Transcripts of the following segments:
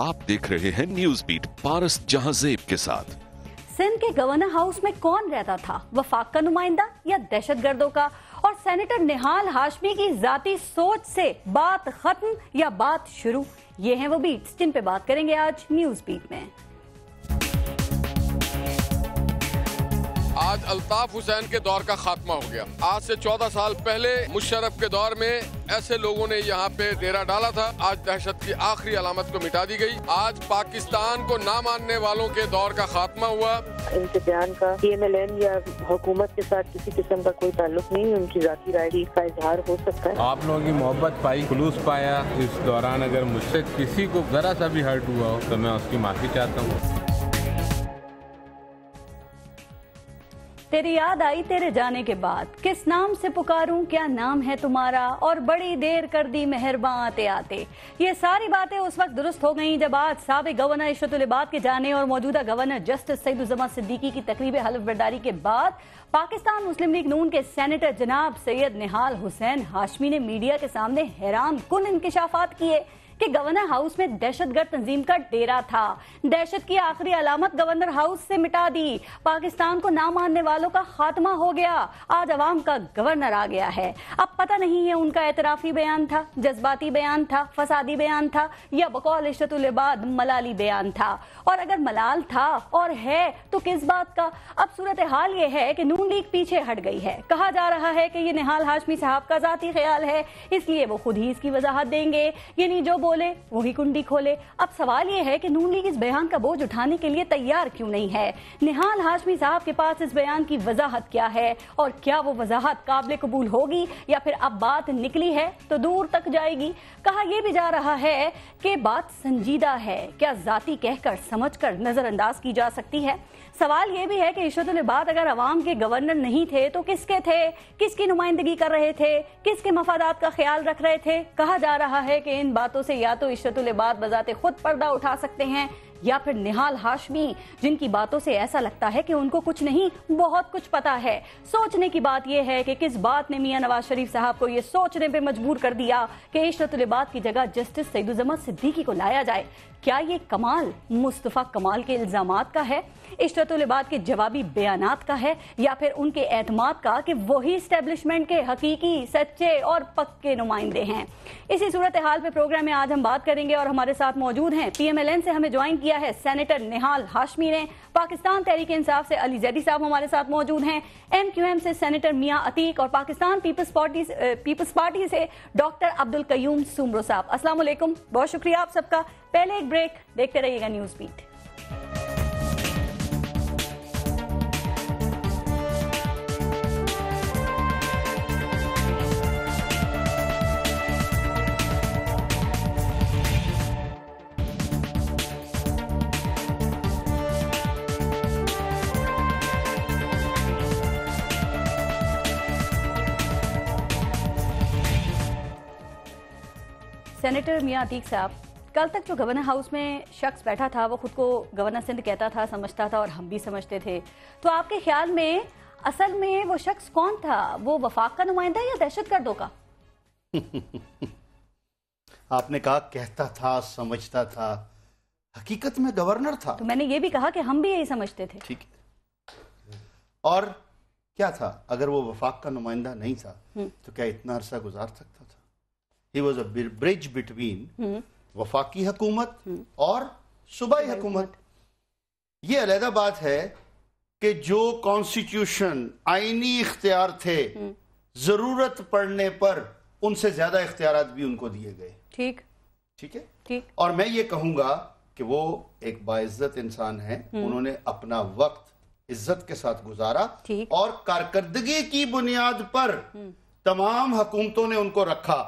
आप देख रहे हैं न्यूज बीट पारस जहांजेब के साथ। सिंध के गवर्नर हाउस में कौन रहता था, वफाक का नुमाइंदा या दहशतगर्दों का? और सेनेटर निहाल हाशमी की जाती सोच से बात खत्म या बात शुरू? ये हैं वो बीट्स जिन पे बात करेंगे आज न्यूज बीट में। आज अल्ताफ हुसैन के दौर का खात्मा हो गया। आज से 14 साल पहले मुशर्रफ के दौर में ऐसे लोगों ने यहाँ पे डेरा डाला था। आज दहशत की आखिरी अलामत को मिटा दी गई। आज पाकिस्तान को ना मानने वालों के दौर का खात्मा हुआ। इनके बयान का PMLN या हुकूमत के साथ किसी किस्म का कोई ताल्लुक नहीं, उनकी जाती राय का इजहार हो सकता है। आप लोगों की मोहब्बत पाई, खुलूस पाया। इस दौरान अगर मुझसे किसी को जरा सा भी हर्ट हुआ हो तो मैं उसकी माफी चाहता हूँ। तेरी याद आई तेरे जाने के बाद, किस नाम से पुकारूं, क्या नाम है तुम्हारा, और बड़ी देर कर दी मेहरबां आते आते। ये सारी बातें उस वक्त दुरुस्त हो गईं जब आज साबिक गवर्नर इशरतुल इबाद के जाने और मौजूदा गवर्नर जस्टिस सईदुज्जमा सिद्दीकी की तकरीब हल्फ बर्दारी के बाद पाकिस्तान मुस्लिम लीग नून के सेनेटर जनाब सैयद निहाल हुसैन हाशमी ने मीडिया के सामने हैरान कुन इंकिशाफात किए कि गवर्नर हाउस में दहशतगर्द तंजीम का डेरा था। दहशत की आखिरी अलामत गवर्नर हाउस से मिटा दी। पाकिस्तान को ना मानने वालों का खात्मा हो गया। आज अवाम का गवर्नर आ गया है। अब पता नहीं है उनका एतराफी बयान था, जज्बाती बयान था, फसादी बयान था, या बकौल इशरतुल इबाद मलाली बयान था। और अगर मलाल था और है तो किस बात का? अब सूरत हाल ये है कि नून लीग पीछे हट गई है। कहा जा रहा है कि ये निहाल हाशमी साहब का जाती ख्याल है, इसलिए वो खुद ही इसकी वजाहत देंगे, यानी जो बोले वही कुंडी खोले। अब सवाल ये है कि नून लीग इस बयान का बोझ उठाने के लिए तैयार क्यों नहीं है? निहाल हाशमी साहब के पास इस बयान की वजाहत क्या है, और क्या वो वजाहत काबिल कबूल होगी, या फिर अब बात निकली है तो दूर तक जाएगी? कहा यह भी जा रहा है कि बात संजीदा है, क्या जाती कहकर समझकर नजरअंदाज की जा सकती है? सवाल यह भी है कि इशरतुल इबाद अगर अवाम के गवर्नर नहीं थे तो किसके थे, किसकी नुमाइंदगी कर रहे थे, किसके मफादात का ख्याल रख रहे थे? कहा जा रहा है कि इन बातों से या तो इशरतुल इबाद बजाते खुद पर्दा उठा सकते हैं, या फिर निहाल हाशमी, जिनकी बातों से ऐसा लगता है कि उनको कुछ नहीं बहुत कुछ पता है। सोचने की बात यह है कि किस बात ने मियां नवाज शरीफ साहब को यह सोचने पे मजबूर कर दिया कि इशरतुल इबाद की जगह जस्टिस सईदुज्जमा सिद्दीकी को लाया जाए। क्या ये कमाल मुस्तफा कमाल के इल्जामात का है, इशरतुल इबाद के जवाबी बयानात का है, या फिर उनके एतमाद का कि वही एस्टेब्लिशमेंट के हकीकी, सच्चे और पक्के नुमाइंदे हैं? इसी सूरत हाल पे प्रोग्राम में आज हम बात करेंगे और हमारे साथ मौजूद हैं, PMLN से हमें ज्वाइन किया है सेनेटर निहाल हाशमी ने, पाकिस्तान तहरीक इंसाफ से अली जैदी साहब हमारे साथ मौजूद हैं, MQM से सेनेटर मियां अतीक, और पाकिस्तान पीपल्स पार्टी से डॉक्टर अब्दुल कयूम सुमरो साहब। अस्सलाम वालेकुम, बहुत शुक्रिया आप सबका। पहले एक ब्रेक, देखते रहिएगा न्यूज बीट। सेनेटर मियां अतीक साहब, कल तक जो गवर्नर हाउस में शख्स बैठा था वो खुद को गवर्नर सिंध कहता था, समझता था, और हम भी समझते थे, तो आपके ख्याल में असल में वो शख्स कौन था? वो वफाक का नुमाइंदा या दहशतगर्दों का? आपने कहा कहता था, समझता था, हकीकत में गवर्नर था। तो मैंने ये भी कहा कि हम भी यही समझते थे। ठीक है, और क्या था? अगर वो वफाक का नुमाइंदा नहीं था तो क्या इतना अरसा गुजार सकता था? He was a bridge between वफाकी हुकूमत और सूबाई हुकूमत। ये अलग बात है कि जो कॉन्स्टिट्यूशन आईनी इख्तियार थे, जरूरत पड़ने पर उनसे ज्यादा इख्तियारात भी उनको दिए गए। ठीक है, ठीक। और मैं ये कहूंगा कि वो एक बाइज्जत इंसान है। उन्होंने अपना वक्त इज्जत के साथ गुजारा, और कारकर्दगी की बुनियाद पर तमाम हुकूमतों ने उनको रखा।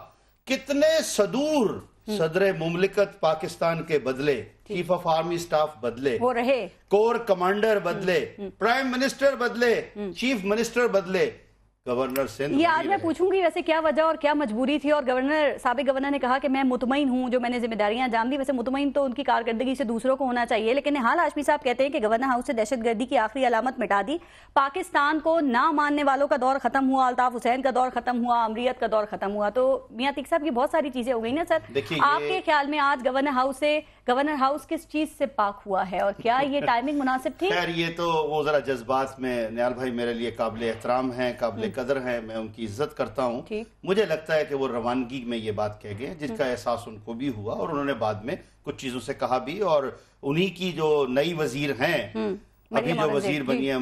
कितने सदूर सदरे मुमलिकत पाकिस्तान के बदले, चीफ ऑफ आर्मी स्टाफ बदले, वो रहे, कोर कमांडर बदले, प्राइम मिनिस्टर बदले, चीफ मिनिस्टर बदले, गवर्नर सिंध। ये आज मैं पूछूंगी वैसे क्या वजह और क्या मजबूरी थी, और साबिक गवर्नर ने कहा कि मैं मुतमईन हूं जो मैंने जिम्मेदारियां अंजाम दी। वैसे मुतमईन तो उनकी कारकर्दगी से दूसरों को होना चाहिए, लेकिन निहाल हाशमी साहब कहते हैं कि गवर्नर हाउस से दहशतगर्दी की आखिरी अलामत मिटा दी, पाकिस्तान को ना मानने वालों का दौर खत्म हुआ, अल्ताफ हुसैन का दौर खत्म हुआ, अमरीयत का दौर खत्म हुआ। तो मियां अतीक साहब की बहुत सारी चीजें हो गई ना सर, आपके ख्याल में आज गवर्नर हाउस किस चीज से पाक हुआ है, और क्या ये टाइमिंग मुनासिब थी? खैर ये तो वो जरा जज्बात में, निहाल भाई मेरे लिए काबिल एहतराम है, काबिल कदर है, मैं उनकी इज्जत करता हूँ। मुझे लगता है कि वो रवानगी में ये बात कह गए जिसका एहसास उनको भी हुआ, और उन्होंने बाद में कुछ चीजों से कहा भी। और उन्हीं की जो नई वजीर हैं, अभी जो वजीर बनी है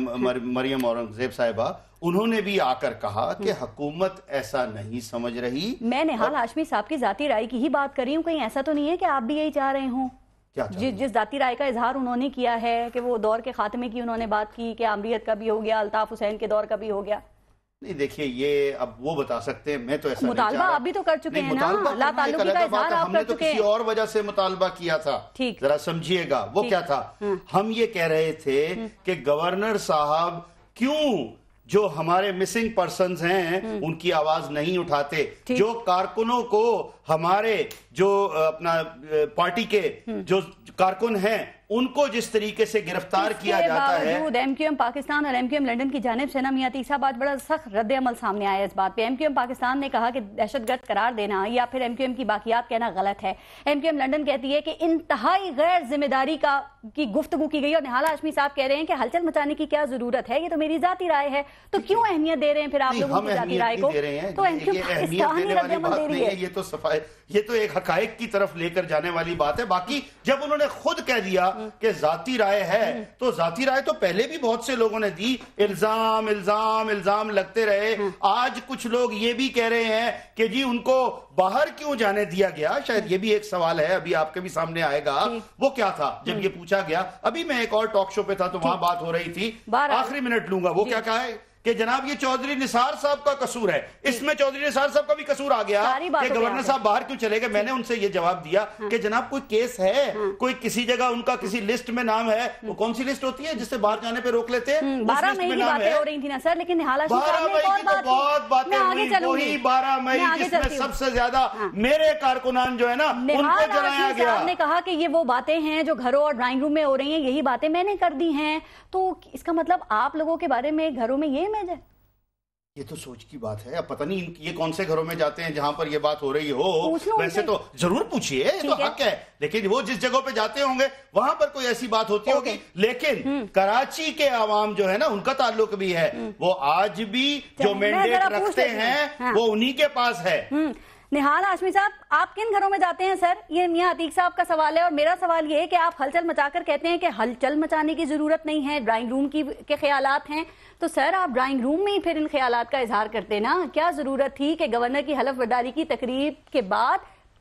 मरियम औरंगजेब साहिबा, उन्होंने भी आकर कहा कि हुकूमत ऐसा नहीं समझ रही। मैं निहाल हाशमी साहब की जाती राय की ही बात कर रही हूँ, कहीं ऐसा तो नहीं है कि आप भी यही चाह रहे हो? जिस जाती राय का इजहार उन्होंने किया है कि वो दौर के खात्मे की उन्होंने बात की कि अमरीयत का भी हो गया, अल्ताफ हुसैन के दौर का भी हो गया। नहीं देखिए, ये अब वो बता सकते हैं, मैं तो ऐसा मुतालबा आप भी तो कर चुके हैं ना, ला ताल्लुकी का इजहार आप कर चुके हैं। किसी और वजह से मुतालबा किया था, जरा समझिएगा वो क्या था। हम ये कह रहे थे कि गवर्नर साहब क्यों जो हमारे मिसिंग पर्सन्स हैं उनकी आवाज नहीं उठाते, जो कारकुनों को हमारे जो अपना पार्टी के जो कारकुन हैं उनको जिस तरीके से गिरफ्तार किया जाता है। एमक्यूएम पाकिस्तान और एमक्यूएम लंदन की जानिब से ना मियां अतीक साहब आज बड़ा सख्त रद्द अमल सामने आया इस बात पे। एमक्यूएम पाकिस्तान ने कहा कि दहशतगर्द करार देना या फिर एमक्यूएम की बाकियात कहना गलत है। एमक्यूएम लंदन कहती है कि इंतहाई गैर जिम्मेदारी की गुफ्तगू की गई, और निहाल हाशमी साहब कह रहे हैं कि हलचल मचाने की क्या जरूरत है, ये तो मेरी जाती राय है। तो क्यों अहमियत दे रहे हैं फिर आप लोगों की जाती राय को? तो एमक्यूएम पाकिस्तान ही रद्द अमल दे रही है। ये तो एक हकायक की तरफ लेकर जाने वाली बात है। बाकी जब उन्होंने खुद कह दिया कि जाती राय है, तो जाती राय तो पहले भी बहुत से लोगों ने दी, इल्जाम इल्जाम इल्जाम लगते रहे। आज कुछ लोग ये भी कह रहे हैं कि जी उनको बाहर क्यों जाने दिया गया, शायद ये भी एक सवाल है, अभी आपके भी सामने आएगा। वो क्या था जब ये पूछा गया, अभी मैं एक और टॉक शो पे था तो वहां बात हो रही थी, आखिरी मिनट लूंगा। वो क्या कहा है कि जनाब ये चौधरी निसार साहब का कसूर है। इसमें चौधरी निसार साहब का भी कसूर आ गया कि गवर्नर साहब बाहर क्यों चले गए। मैंने उनसे ये जवाब दिया कि जनाब कोई केस है, कोई किसी जगह उनका किसी लिस्ट में नाम है, वो कौन सी लिस्ट होती है जिससे बाहर जाने पे रोक लेते हैं? 12 मई की बातें हो रही थी ना सर, लेकिन निहाल हाशमी 12 मई की तो बहुत बातें हुई, वही 12 मई जिसमें सबसे ज्यादा मेरे कारकुनान जो है ना उनको जलाया गया। ने कहा कि ये वो बातें हैं जो घरों और ड्राइंग रूम में हो रही हैं, यही बातें मैंने कर दी हैं। तो इसका मतलब आप लोगों के बारे में घरों में ये इमेज है? ये तो सोच की बात है। अब पता नहीं ये कौन से घरों में जाते हैं जहां पर ये बात हो रही हो। वैसे तो जरूर पूछिए, ये तो हक है, लेकिन वो जिस जगह पे जाते होंगे वहां पर कोई ऐसी बात होती होगी। लेकिन कराची के आवाम जो है ना उनका ताल्लुक भी है, वो आज भी जो मैंडेट रखते हैं वो उन्हीं के पास है। निहाल हाशमी साहब, आप किन घरों में जाते हैं सर? ये मियां अतीक साहब का सवाल है, और मेरा सवाल ये है कि आप हलचल मचाकर कहते हैं कि हलचल मचाने की जरूरत नहीं है, ड्राइंग रूम के ख्यालात हैं। तो सर आप ड्राइंग रूम में ही फिर इन ख्यालात का इजहार करते ना, क्या जरूरत थी कि गवर्नर की हलफ बर्दारी की तकरीर के बाद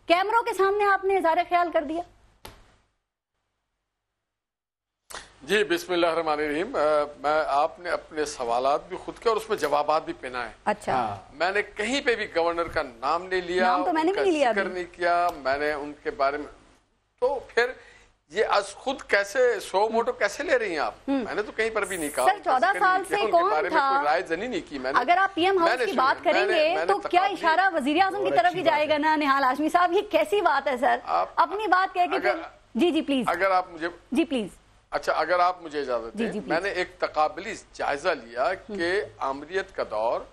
कैमरों के सामने आपने इजहार ख्याल कर दिया? जी बिस्मिल्लाहिर्रहमानिर्रहीम। मैं आपने अपने सवालात भी खुद के और उसमें जवाबात भी पहना है। अच्छा। मैंने कहीं पे भी गवर्नर का नाम नहीं लिया, नाम तो मैंने भी नहीं लिया, नहीं किया मैंने उनके बारे में। तो फिर ये आज खुद कैसे सो मोटो कैसे ले रही हैं आप? मैंने तो कहीं पर भी नहीं कहा। सर 14 साल से कौन था? राय जनी नहीं की मैंने। अगर आप पीएम हाउस की बात करेंगे तो क्या इशारा वजीर आजम की तरफ ही जाएगा ना निहाल हाशमी साहब? ये कैसी बात है सर? अपनी बात कह के फिर जी प्लीज, अगर आप मुझे जी प्लीज अच्छा अगर आप मुझे इजाजत दें, मैंने एक तकाबली जायजा लिया कि आमरीत का दौर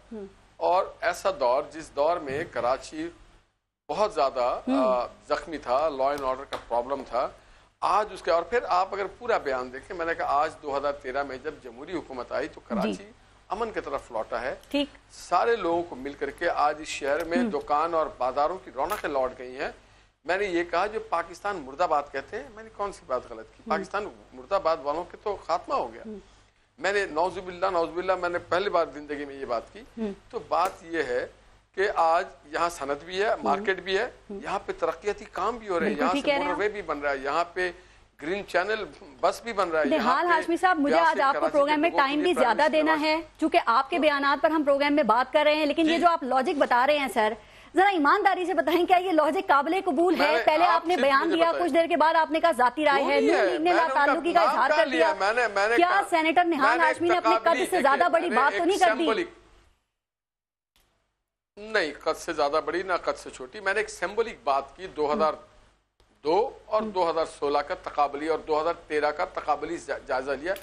और ऐसा दौर जिस दौर में कराची बहुत ज्यादा जख्मी था, लॉ एंड ऑर्डर का प्रॉब्लम था, आज उसके। और फिर आप अगर पूरा बयान देखें, मैंने कहा आज 2013 में जब जमहूरी हुकूमत आई तो कराची अमन की तरफ लौटा है। ठीक, सारे लोगों को मिल करके आज इस शहर में दुकान और बाजारों की रौनकें लौट गई हैं। मैंने ये कहा जो पाकिस्तान मुर्दाबाद कहते हैं, मैंने कौन सी बात गलत की? पाकिस्तान मुर्दाबाद वालों के तो खात्मा हो गया। मैंने नौजुबिल्ला मैंने पहली बार जिंदगी में ये बात की। तो बात ये है कि आज यहाँ सनत भी है, मार्केट भी है, यहाँ पे तरक्याती काम भी हो रहे हैं, यहाँ से मोटरवे भी बन रहा है, यहाँ पे ग्रीन चैनल बस भी बन रहा है। निहाल हाशमी साहब, मुझे आज आपको प्रोग्राम में टाइम भी ज्यादा देना है, क्योंकि आपके बयानात पर हम प्रोग्राम में बात कर रहे हैं। लेकिन ये जो आप लॉजिक बता रहे हैं सर, जरा ईमानदारी से बताएं, क्या ये लॉजिक काबिले कबूल है? पहले आपने बयान दिया, कुछ देर के बाद आपने कहा जाती राय है, नून लीग ने लाताल्लुकी का इजहार कर दिया। क्या सेनेटर निहाल हाशमी ने अपने कद से ज्यादा बड़ी बात तो नहीं कर दी? نہیں قد سے زیادہ بڑی نہ قد سے چھوٹی. میں نے ایک سمبولک بات کی 2002 اور 2016 کا تقابلی اور 2013 کا تقابلی جائزہ لیا.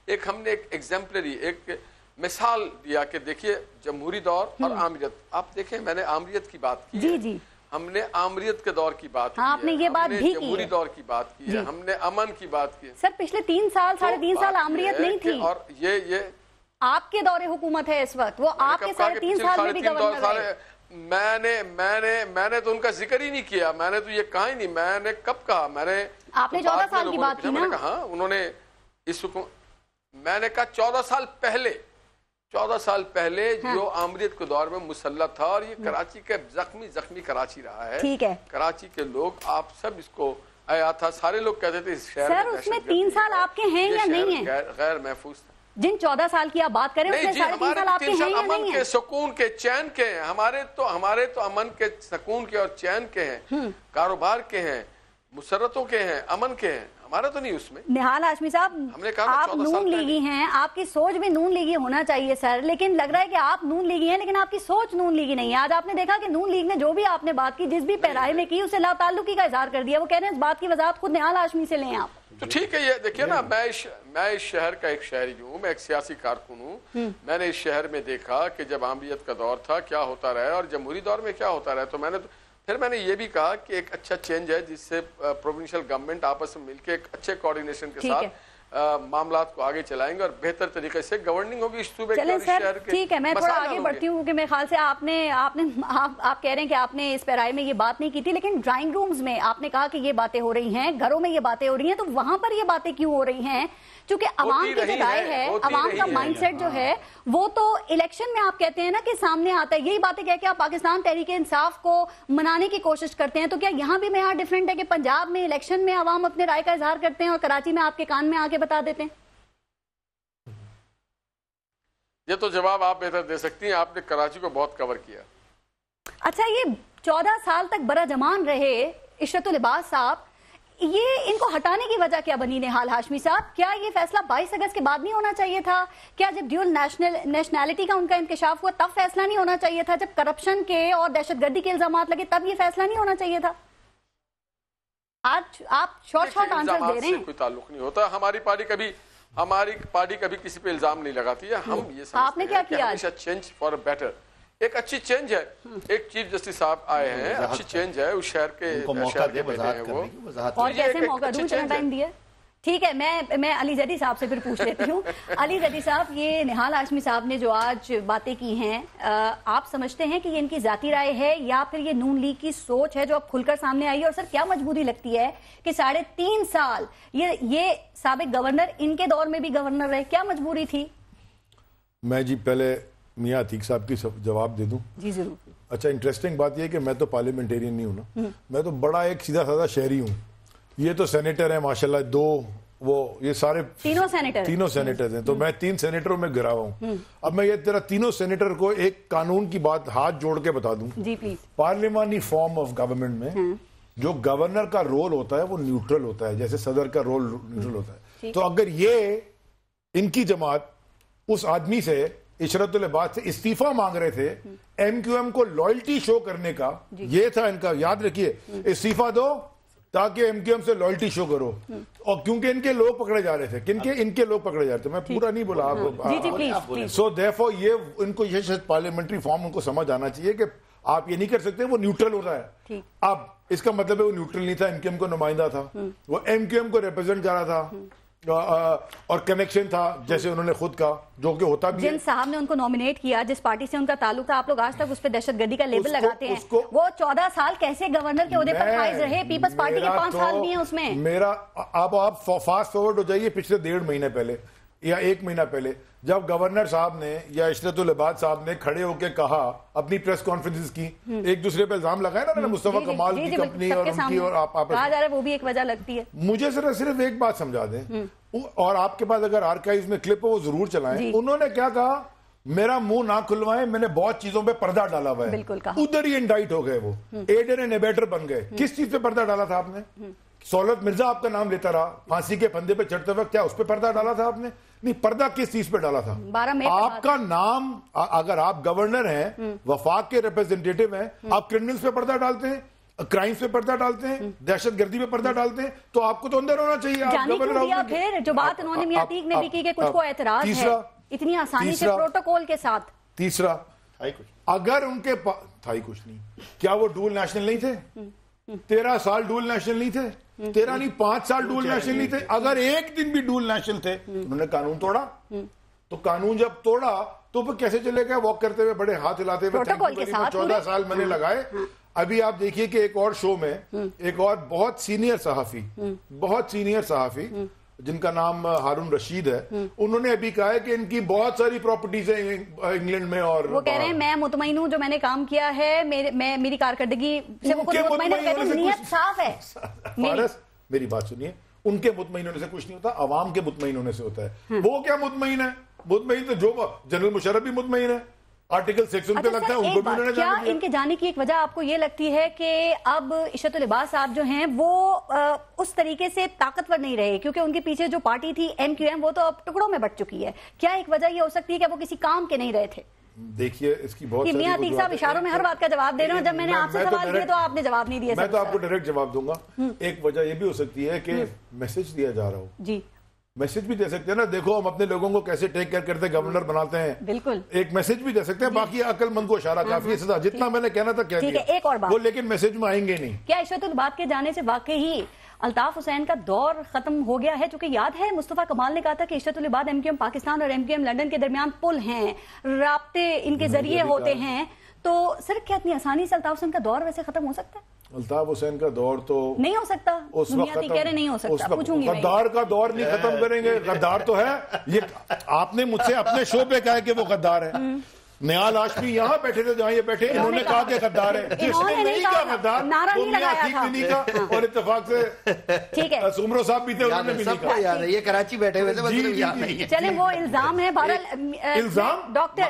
ایک ہم نے ایک ایگزمپلری ایک مثال دیا کہ دیکھیے جمہوری دور اور آمریت. آپ دیکھیں میں نے آمریت کی بات کی جی جی ہم نے آمریت کے دور کی بات کی آپ نے یہ بات بھی کی جمہوری دور کی بات کی ہے ہم نے امن کی بات کی. سر پچھلے 3 سال 3.5 سال آمریت نہیں تھی اور یہ آپ کے دور حکومت ہے اس وقت. وہ آپ کے 3.5 سال میں بھی گورنر رہے. میں نے تو ان کا ذکر ہی نہیں کیا. میں نے تو یہ کہا ہی نہیں. میں نے کب کہا میں نے آپ نے 14 سال کی بات کی نا. کہا انہوں نے اس میں نے کہا 14 سال پہلے جو آمریت کے دور میں مسلح تھا اور یہ کراچی کے زخمی کراچی رہا ہے. ٹھیک ہے کراچی کے لوگ آپ سب اس کو آیا تھا سارے لوگ کہتے تھے اس شہر سر اس میں 3 سال آپ کے ہیں یا نہیں ہیں؟ غیر محفوظ تھا. جن 14 سال کی آپ بات کریں اس میں 3.5 سال آپ کے ہیں یا نہیں ہیں؟ سکون کے چین کے ہیں. ہمارے تو امن کے سکون کے اور چین کے ہیں کاروبار کے ہیں مسرتوں کے ہیں امن کے ہیں. ہمارا تو نہیں اس میں. نہال ہاشمی صاحب آپ نون لیگی ہیں آپ کی سوچ بھی نون لیگی ہونا چاہیے سر. لیکن لگ رہا ہے کہ آپ نون لیگی ہیں لیکن آپ کی سوچ نون لیگی نہیں ہے. آج آپ نے دیکھا کہ نون لیگ نے جو بھی آپ نے بات کی جس بھی پیراہے میں کی اسے لا تعلقی کا اظہار کر دیا. وہ کہہ رہے ہیں اس بات کی وضاحت خود نہال ہاشمی سے لیں آپ. تو ٹھیک ہے یہ دیکھیے نا میں اس شہر کا ایک شہری ہوں. میں ایک سیاسی کارکن ہوں. میں نے اس شہر میں دیکھا کہ جب آمریت کا دور تھا کیا ہوتا رہا اور جمہوری دور میں کیا ہوتا رہا. تو پھر میں نے یہ بھی کہا کہ ایک اچھا چینج ہے جس سے پروونشل گورنمنٹ آپس میں مل کے ایک اچھے کوارڈینیشن کے ساتھ معاملات کو آگے چلائیں گے اور بہتر طریقے سے گورننگ ہوگی اس صوبے کے شہر کے. ٹھیک ہے میں تھوڑا آگے بڑھتی ہوں کیونکہ میرے خیال سے آپ کہہ رہے ہیں کہ آپ نے اس پیرائے میں یہ بات نہیں کی تھی لیکن ڈرائنگ رومز میں آپ نے کہا کہ یہ باتیں ہو رہی ہیں گھروں میں یہ باتیں ہو رہی ہیں. تو وہاں پر یہ باتیں کیوں ہو رہی ہیں؟ چونکہ عوام کی جو رائے ہے عوام کا مائنڈ سیٹ جو ہے وہ تو الیکشن میں آپ کہتے ہیں نا کہ سامنے آتا ہے. یہی باتیں کہہ کے آپ پاکستان تحریک انصاف کو منانے کی کوشش کرتے ہیں. تو کیا یہاں بھی معیار ڈیفرنٹ ہے کہ پنجاب میں الیکشن میں عوام اپنے رائے کا اظہار کرتے ہیں اور کراچی میں آپ کے کان میں آ کے بتا دیتے ہیں؟ یہ تو جواب آپ بہتر دے سکتی ہیں. آپ نے کراچی کو بہت کور کیا. اچھا یہ 14 سال تک برجمان رہے عشرت العباس صاحب یہ ان کو ہٹانے کی وجہ کیا بنی نہال ہاشمی صاحب؟ کیا یہ فیصلہ 22 اگست کے بعد نہیں ہونا چاہیے تھا؟ کیا جب ڈیول نیشنلٹی کا ان کا انکشاف ہوا تب فیصلہ نہیں ہونا چاہیے تھا؟ جب کرپشن کے اور دہشت گردی کے الزامات لگے تب یہ فیصلہ نہیں ہونا چاہیے تھا؟ آج آپ شارٹ آنسر دے رہے ہیں. کوئی تعلق نہیں ہوتا. ہماری پارٹی کبھی کسی پہ الزام نہیں لگاتی ہے. ہم یہ آپ نے کیا کیا؟ ہمیشہ چینج فار بیٹر. ایک اچھی چینج ہے. ایک چیف جسٹس صاحب آئے ہیں اچھی چینج ہے اس شہر کے بیٹے ہیں وہ اور کیسے موقع دوں اتنا ٹائم دیا. ٹھیک ہے میں علی زیدی صاحب سے پھر پوچھ لیتی ہوں. علی زیدی صاحب یہ نہال ہاشمی صاحب نے جو آج باتیں کی ہیں آپ سمجھتے ہیں کہ یہ ان کی ذاتی رائے ہے یا پھر یہ نون لیگ کی سوچ ہے جو اب کھل کر سامنے آئی ہے؟ اور سر کیا مجبوری لگتی ہے کہ 3.5 سال یہ سابق گورنر ان کے دور میں بھی گورنر رہے؟ کیا مجبوری تھی؟ میں جی پہلے میاں عتیق صاحب کی جواب دے دوں. جی ضرور. اچھا انٹرسٹنگ بات یہ کہ میں تو پارلیمنٹیرین نہیں ہوں نا. میں تو بڑا ایک سیدھا سادہ شہری ہوں. یہ تو سینیٹر ہیں ماشاءاللہ 2 یہ سارے تینوں سینیٹرز ہیں. تو میں 3 سینیٹروں میں گرا ہوا ہوں. اب میں یہ تینوں سینیٹر کو ایک قانون کی بات ہاتھ جوڑ کے بتا دوں. جی پلیز. پارلیمانی فارم آف گورنمنٹ میں جو گورنر کا رول ہوتا ہے وہ نیوٹرل ہوتا ہے جیسے صدر کا رول نیوٹرل ہوتا ہے. تو اگر یہ ان کی جماعت اس آدمی سے عشرت العباس سے استعفیٰ مانگ رہے تھے ایم کیو ایم کو لائلٹی شو کرنے کا یہ تھا ان کا. یاد رکھیے استعفیٰ دو تاکہ ایم کیو ایم سے لائلٹی شو کرو. اور کیونکہ ان کے لوگ پکڑے جا رہے تھے ان کے لوگ پکڑے جا رہے تھے. میں پورا نہیں بولا آپ. سو دیرفور یہ ان کو یہ پارلیمنٹری فارم ان کو سمجھ آنا چاہیے کہ آپ یہ نہیں کر سکتے وہ نیوٹرل ہوتا ہے. اب اس کا مطلب ہے وہ نیوٹرل نہیں تھا ایم کیو ایم کو نمائندہ تھا. وہ ایم کیو ایم کو ریپرزینٹ کر رہا تھا اور کنیکشن تھا جیسے انہوں نے خود کہا جو کہ ہوتا بھی. جن صاحب نے ان کو نومینیٹ کیا جس پارٹی سے ان کا تعلق تھا آپ لوگ آج تک اس پہ دہشت گردی کا لیبل لگاتے ہیں. وہ 14 سال کیسے گورنر کے عہدے پر فائز رہے؟ پیپلز پارٹی کے 5 سال بھی ہیں اس میں. آپ فاسٹ فارورڈ ہو جائیے پچھلے 1.5 مہینے پہلے یا 1 مہینہ پہلے جب گورنر صاحب نے یا عشرت العباس صاحب نے کھڑے ہو کے کہا اپنی پریس کانفرنس کی ایک دوسرے پہ الزام لگائے نا مصطفیٰ کمال کی کمپنی اور ان کی اور آپ کہا جا رہا ہے وہ بھی ایک وجہ لگتی ہے. مجھے صرف ایک بات سمجھا دیں اور آپ کے پاس اگر آرکائیوز میں کلپ ہو وہ ضرور چلائیں. انہوں نے کیا کہا میرا منہ نہ کھلوائیں میں نے بہت چیزوں پہ پردہ ڈالا ہوا ہے. ادھر ہی انڈائٹ ہو گئے وہ ایڈر اینڈ ایبیٹر بن گئے. کس چیز پہ پردہ ڈالا تھا آپ نے؟ सौलत मिर्जा आपका नाम लेता रहा, फांसी के फंदे पे चढ़ते वक्त क्या उस पे पर्दा डाला था आपने? नहीं, पर्दा किस चीज पे डाला था? 12 मई आपका नाम, अगर आप गवर्नर हैं, वफाक के रिप्रेजेंटेटिव हैं, आप क्रिमिनल्स पे पर्दा डालते हैं, क्राइम्स पे पर्दा डालते हैं, दहशतगर्दी पे पर्दा डालते हैं, तो आपको तो अंदर होना चाहिए। आप गवर्नर फिर जो बात उन्होंने मियां अतीक ने भी की कि कुछ को एतराज है इतनी आसानी से प्रोटोकॉल के साथ। तीसरा, अगर उनके था ही कुछ नहीं, क्या वो डुअल नेशनल नहीं थे? 13 साल डुअल नेशनल नहीं थे? 13 नहीं 5 साल डुअल नेशनल नहीं थे? अगर एक दिन भी डुअल नेशनल थे, उन्होंने कानून तोड़ा। तो कानून जब तोड़ा तो फिर कैसे चले गए वॉक करते हुए, बड़े हाथ हिलाते हुए? 14 साल मैंने लगाए। अभी आप देखिए कि एक और शो में एक और बहुत सीनियर सहाफी जिनका नाम हारून रशीद है, उन्होंने अभी कहा है कि इनकी बहुत सारी प्रॉपर्टीज है इंग्लैंड में, और वो कह रहे हैं मैं मुतमईन हूं जो मैंने काम किया है, मेरी कारकर्दगी से वो मुतमईन है, नीयत साफ है। फारस, मेरी बात सुनिए, उनके मुतमईन होने से कुछ नहीं होता, अवाम के मुतमईन होने से होता है। वो क्या मुतमईन है? मुतमईन तो जो जनरल मुशर्रफ भी मुतमईन है, आर्टिकल 6 उन पे लगता है, उनको भी उन्होंने क्या इनके जाने की एक वजह आपको ये लगती है कि अब इशरत उल इबाद साहब जो हैं वो उस तरीके से ताकतवर नहीं रहे, क्योंकि उनके पीछे जो पार्टी थी MQM वो तो अब टुकड़ों में बट चुकी है? क्या एक वजह ये हो सकती है कि वो किसी काम के नहीं रहे थे? देखिए, इसकी बहुत सारी मियां अतीक साहब इशारों में हर बात का जवाब दे रहे हैं, जब मैंने आपसे सवाल किए तो आपने जवाब नहीं दिया। मैं तो आपको डायरेक्ट जवाब दूंगा। एक वजह ये भी हो सकती है कि मैसेज दिया जा रहा हो। जी, मैसेज भी दे सकते हैं ना, देखो हम अपने लोगों को कैसे टेक केयर करते गवर्नर बनाते हैं। बिल्कुल, एक मैसेज भी दे सकते हैं। बाकी अक्लमंद को इशारा काफी है, सदा जितना मैंने कहना था कह दिया। एक और बात, वो लेकिन मैसेज में आएंगे नहीं। क्या इशरत उल इबाद के जाने से वाकई अल्ताफ हुसैन का दौर खत्म हो गया है? चूंकि याद है मुस्तफा कमाल ने कहा था कि इशरत उल इबाद MQM पाकिस्तान और MQM लंदन के दरमियान पुल हैं, राब्ते इनके जरिए होते हैं, तो सर क्या इतनी आसानी से अल्ताफ हुसैन का दौर वैसे खत्म हो सकता है? अल्ताफ हुसैन का दौर तो नहीं हो सकता, उस वक्त कह रहे नहीं हो सकता, पूछूंगी गद्दार का दौर नहीं खत्म करेंगे। गद्दार तो है ये, आपने मुझसे अपने शो पे कहा है कि वो गद्दार है। निहाल हाशमी यहाँ बैठे थे जहाँ ये बैठे, इन्होंने कहा कि गद्दार है, जिसने नहीं कहा गद्दार, वो मियां अतीक ने नहीं कहा, और इत्तेफाक से सुमरो साहब भी थे, उन्होंने भी नहीं कहा। ये कराची बैठे हुए थे। चले वो इल्जाम है, इल्जाम डॉक्टर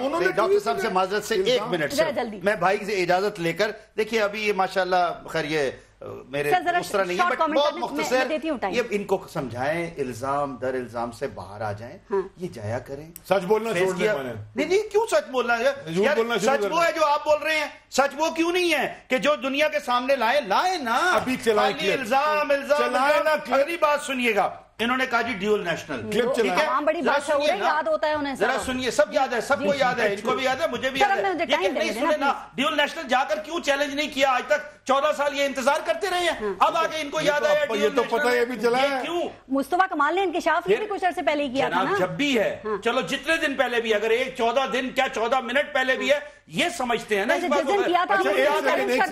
साहब से माजरत से 1 मिनट से मैं भाई से इजाजत लेकर, देखिए अभी ये माशाल्लाह खैर ये मेरे उस तरह नहीं है, बट बहुत मुख्तसर ये इनको समझाएं, इल्जाम दर इल्जाम से बाहर आ जाएं, ये जाया करें, सच बोलना छोड़ दिया। नहीं क्यों सच बोलना है? सच वो है जो आप बोल रहे हैं, सच वो क्यों नहीं है कि जो दुनिया के सामने लाए ना। अभी चलाए इल्जाम ना। अगली बात सुनिएगा, इन्होंने कहा जी ड्यूल नेशनल, ठीक है, बड़ी बात है, याद होता है उन्हें, जरा सुनिए, सब याद है, सबको याद है, इनको भी याद है, मुझे भी याद है, लेकिन नहीं सुने ना, ड्यूल नेशनल जाकर क्यों चैलेंज नहीं किया आज तक? 14 साल ये इंतजार करते रहे हैं, अब आगे इनको याद आया ये तो पता है, भी चला है। क्यों? मुस्तफा कमाल ने इंकिशाफ भी कुछ अर्से पहले किया था ना। जब भी है, चलो जितने दिन पहले भी, अगर एक 14 दिन क्या 14 मिनट पहले भी है, ये समझते हैं ना इस बात को।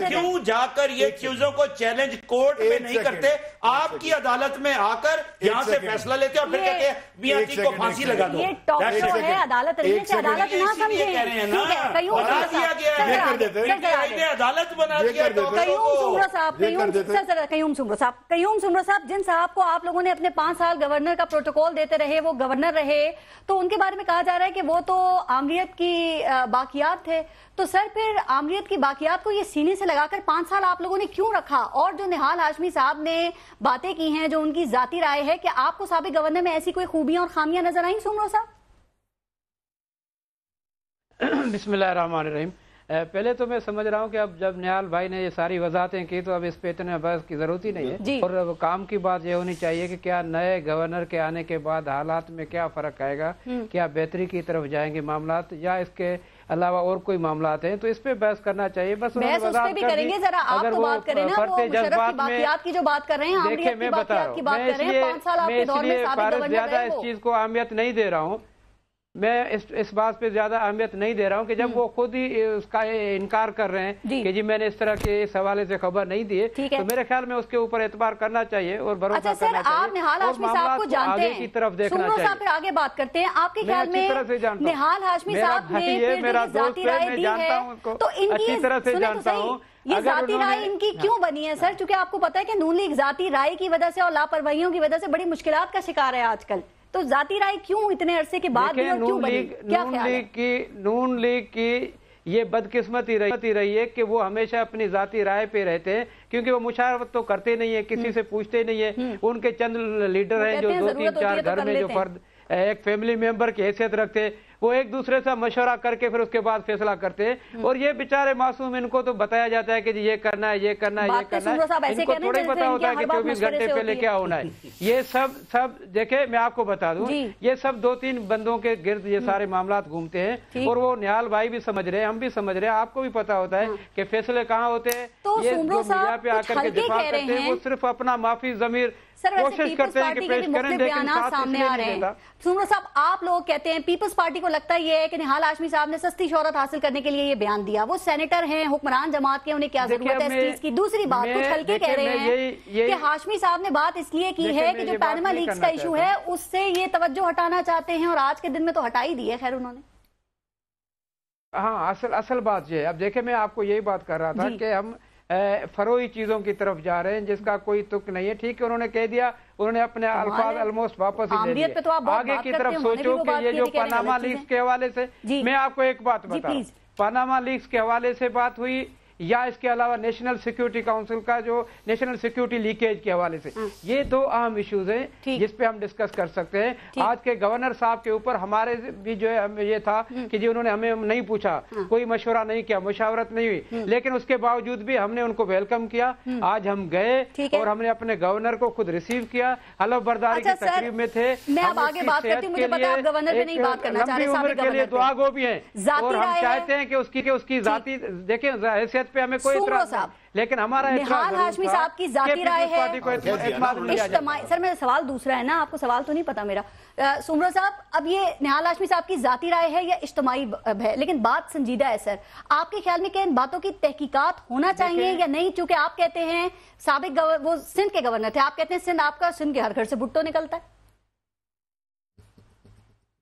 क्यों जाकर ये चीजों को चैलेंज कोर्ट में नहीं करते, आपकी अदालत में आकर यहाँ से फैसला लेते और फिर कहते हैं मियां अतीक को फांसी लगा दो। ये टॉक शो है, अदालत अदालत ना समझे, अदालत बना दिया। कयूम सुमरो साहब, जिन साहब को आप लोगों ने अपने 5 साल गवर्नर का प्रोटोकॉल देते रहे, वो गवर्नर रहे, तो उनके बारे में कहा जा रहा है कि वो तो आमरीत की बाकियात थे। तो सर फिर आमरीत की बाकियात को ये सीने से लगाकर 5 साल आप लोगों ने क्यों रखा? और जो निहाल हाशमी साहब ने बातें की हैं, जो उनकी जाती राय है, कि आपको साबिक गवर्नर में ऐसी कोई खूबियां और खामियां नजर आई सुमरो साहब? बिस्मिल्लाहिर्रहमानिर्रहीम। पहले तो मैं समझ रहा हूँ कि अब जब निहाल भाई ने ये सारी वजाहतें की तो अब इस पे इतने बहस की जरूरत ही नहीं है। और अब काम की बात ये होनी चाहिए कि क्या नए गवर्नर के आने के बाद हालात में क्या फर्क आएगा, क्या बेहतरी की तरफ जाएंगे मामलात, या इसके अलावा और कोई मामलात हैं, तो इस पे बहस करना चाहिए। बस बहस उस पे भी करेंगे, जरा आप तो बात करें ना, वो मुशर्रफ की बाकियात की जो बात कर रहे हैं, देखिए मैं बता रहा हूँ, मैं इसलिए ज्यादा इस चीज को अहमियत नहीं दे रहा हूँ, मैं इस बात पे ज्यादा अहमियत नहीं दे रहा हूँ कि जब वो खुद ही उसका इनकार कर रहे हैं कि जी मैंने इस तरह के इस हवाले से खबर नहीं दी है, तो मेरे ख्याल में उसके ऊपर एतबार करना चाहिए और भरोसा करना चाहिए। आप निहाल हाशमी साहब को जानते हैं, की तरफ देखना चाहिए। फिर आगे बात करते हैं, आपके ख्याल में निहाल हाशमी साहब ने मेरा दोस्त है, मैं जानता हूँ उनको, अच्छी तरह से जानता हूँ। ये जाती राय इनकी क्यों बनी है सर? क्योंकि आपको पता है कि नून लीग जाती राय की वजह से और लापरवाहियों की वजह से बड़ी मुश्किलात का शिकार है आजकल। तो जाती राय क्यों इतने अरसे के बाद भी और क्यों बनी? क्या ख्याल है? नून लीग की یہ بدقسمتی رہی ہے کہ وہ ہمیشہ اپنی ذاتی رائے پہ رہتے ہیں، کیونکہ وہ مشاورت تو کرتے نہیں ہیں، کسی سے پوچھتے نہیں ہیں۔ ان کے چند لیڈر ہیں جو 2-3-4 گھر میں جو فرد ایک فیملی ممبر کی حیثیت رکھتے ہیں، وہ ایک دوسرے سے مشورہ کر کے پھر اس کے بعد فیصلہ کرتے ہیں، اور یہ بیچارے معصوم، ان کو تو بتایا جاتا ہے کہ یہ کرنا ہے، یہ کرنا ہے، یہ کرنا ہے، ان کو تھوڑی پتا ہوتا ہے کہ 24 گھنٹے پہلے کیا ہونا ہے۔ یہ سب دیکھیں، میں آپ کو بتا دوں، یہ سب 2-3 بندوں کے گرد یہ سارے معاملات گھومتے ہیں، اور وہ نہال بھائی بھی سمجھ رہے ہیں، ہم بھی سمجھ رہے ہیں، آپ کو بھی پتا ہوتا ہے کہ فیصلے کہاں ہوتے ہیں۔ یہ جو میڈیا پہ آ کر کے دفاع کرتے ہیں، وہ صرف اپنا معافی ضمیر کوشش کرتے ہیں کہ پیش کریں، لیکن ساتھ اس لیے نہیں دیتا۔ سمرو صاحب، آپ لوگ کہتے ہیں پیپلز پارٹی کو لگتا یہ ہے کہ نہال ہاشمی صاحب نے سستی شہرت حاصل کرنے کے لیے یہ بیان دیا، وہ سینیٹر ہیں، حکمران جماعت کے، انہیں کیا ضرورت ہے اس چیز کی؟ دوسری بات، کچھ ہلکے کہہ رہے ہیں کہ ہاشمی صاحب نے بات اس لیے کی ہے کہ جو پاناما لیکس کا ایشو ہے اس سے یہ توجہ ہٹانا چاہتے ہیں، اور آج کے دن میں تو ہٹا ہی دی ہے خیر انہوں نے۔ ہاں، اصل بات یہ ہے، اب دیکھیں میں آپ کو یہی بات کر رہا تھا کہ ہم فروئی چیزوں کی طرف جا رہے ہیں جس کا کوئی تک نہیں ہے۔ ٹھیک ہے، انہوں نے کہہ دیا، انہوں نے اپنے الفاظ آلموسٹ واپس ہی لے لیے۔ آگے کی طرف سوچو کہ یہ جو پاناما لیکس کے حوالے سے، میں آپ کو ایک بات بتا رہا ہوں، پاناما لیکس کے حوالے سے بات ہوئی، یا اس کے علاوہ نیشنل سیکیورٹی کاؤنسل کا جو نیشنل سیکیورٹی لیکیج کے حوالے سے، یہ 2 اہم ایشوز ہیں جس پہ ہم ڈسکس کر سکتے ہیں۔ آج کے گورنر صاحب کے اوپر ہمارے بھی جو ہے یہ تھا کہ جی انہوں نے ہمیں نہیں پوچھا، کوئی مشورہ نہیں کیا، مشاورت نہیں ہوئی، لیکن اس کے باوجود بھی ہم نے ان کو ویلکم کیا۔ آج ہم گئے اور ہم نے اپنے گورنر کو خود ریسیو کیا، حلف برداری کی تقریب میں تھے۔ میں اب آگے بات کرتی ہوں، مجھے پتا آپ گورنر پہ نہیں بات کرنا چاہ رہے، لمبی عمر کے لیے دعا گو بھی ہیں، اور ہم چاہتے ہیں کہ اس کی ذاتی، دیکھیں حیثیت پہ ہمیں کوئی اعتراض نہیں، لیکن ہمارا نہال ہاشمی صاحب کی ذاتی رائے ہے اجتماعی۔ سر میرا سوال دوسرا ہے نا، آپ کو سوال تو نہیں پتا میرا۔ سمرو صاحب، اب یہ نہال ہاشمی صاحب کی ذاتی رائے ہے یا اجتماعی ہے، لیکن بات سنجیدہ ہے سر، آپ کے خیال میں کہ ان باتوں کی تحقیقات ہونا چاہیے یا نہیں؟ چونکہ آپ کہتے ہیں سابق وہ سندھ کے گورنر تھے، آپ کہتے ہیں سندھ آپ کا، سندھ کے ہر گھر سے بھٹو نکلتا ہے۔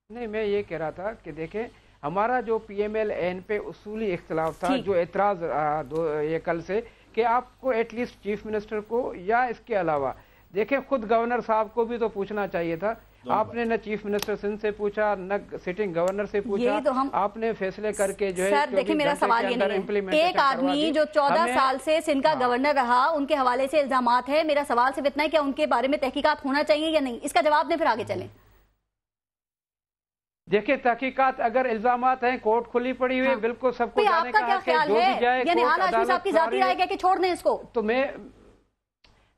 نہیں، میں یہ کہہ رہا تھا کہ دیکھیں، ہمارا جو پی ایم ایل این پہ اصولی اختلاف تھا، جو اعتراض یہ کل سے، کہ آپ کو ایٹ لیسٹ چیف منسٹر کو یا اس کے علاوہ دیکھیں خود گورنر صاحب کو بھی تو پوچھنا چاہیے تھا۔ آپ نے نہ چیف منسٹر سندھ سے پوچھا، نہ سٹنگ گورنر سے پوچھا، آپ نے فیصلے کر کے جو ہے۔ سر دیکھیں، میرا سوال یہ نہیں ہے، ایک آدمی جو 14 سال سے سندھ کا گورنر رہا، ان کے حوالے سے الزامات ہیں، میرا سوال صرف اتنا ہے کہ ان کے بارے میں تحقیقات ہونا چاہیے یا نہیں؟ اس کا جواب دیں پھر آگے چلیں۔ دیکھیں، تحقیقات اگر الزامات ہیں، کورٹ کھلی پڑی ہوئی، بالکل سب کو جانے کا ہے کہ جو بھی جائے، یعنی نہال ہاشمی صاحب کی ذاتی رائے کہ چھوڑ دیں اس کو؟ تو میں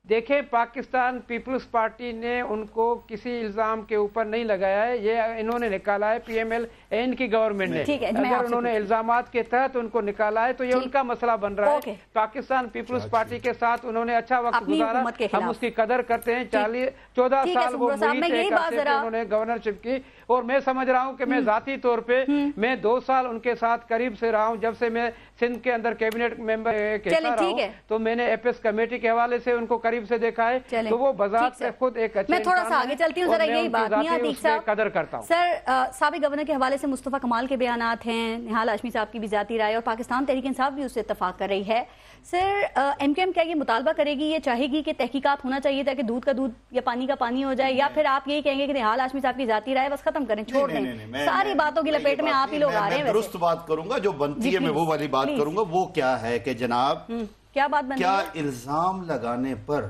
دیکھیں، پاکستان پیپلز پارٹی نے ان کو کسی الزام کے اوپر نہیں لگایا ہے، یہ انہوں نے نکالا ہے پی ایم ایل این کی گورنمنٹ نے۔ اگر انہوں نے الزامات کے تحت ان کو نکالا ہے تو یہ ان کا مسئلہ بن رہا ہے۔ پاکستان پیپلز پارٹی کے ساتھ انہوں نے اچھا وقت گزارا، ہم اس کی قدر کرتے ہیں۔ 14 سال وہ محیط ایک عرصے پہ انہوں نے گورنرشپ کی، اور میں سمجھ رہا ہوں کہ میں ذاتی طور پہ میں 2 سال ان کے ساتھ قریب سے رہا ہوں، جب سے میں سندھ کے اندر کیبنٹ ممبر رہا ہوں، تو میں نے ایپس کمیٹی کے حوالے سے ان کو قریب سے دیکھا ہے، تو وہ بذات سے خود ایک اچھے، میں تھوڑا سا آگے چلتی ہوں، ذرا یہی بات قدر کرتا ہوں۔ سر، سابق گورنر کے حوالے سے مصطفیٰ کمال کے بیانات ہیں، نہال ہاشمی صاحب کی بھی ذاتی رائے، اور پاکستان تحریک انصاف بھی اس سے اتفاق کر رہی ہے۔ سر، ایم کیو ایم کیا یہ مطالبہ کرے گی، یہ چاہے گی کہ تحقیقات ہونا چاہیے تاکہ دودھ کا دودھ یا پانی کا پانی ہو جائے، یا پھر آپ یہی کہیں گے کہ نہال ہاشمی صاحب کی ذاتی رائے بس ختم کریں، چھوڑ دیں؟ ساری باتوں کی لپیٹ میں آپ ہی لوگ آ رہے ہیں۔ درست بات کروں گا، جو بنتی ہے میں وہ والی بات کروں گا۔ وہ کیا ہے کہ جناب، کیا بات بنتی ہے؟ کیا الزام لگانے پر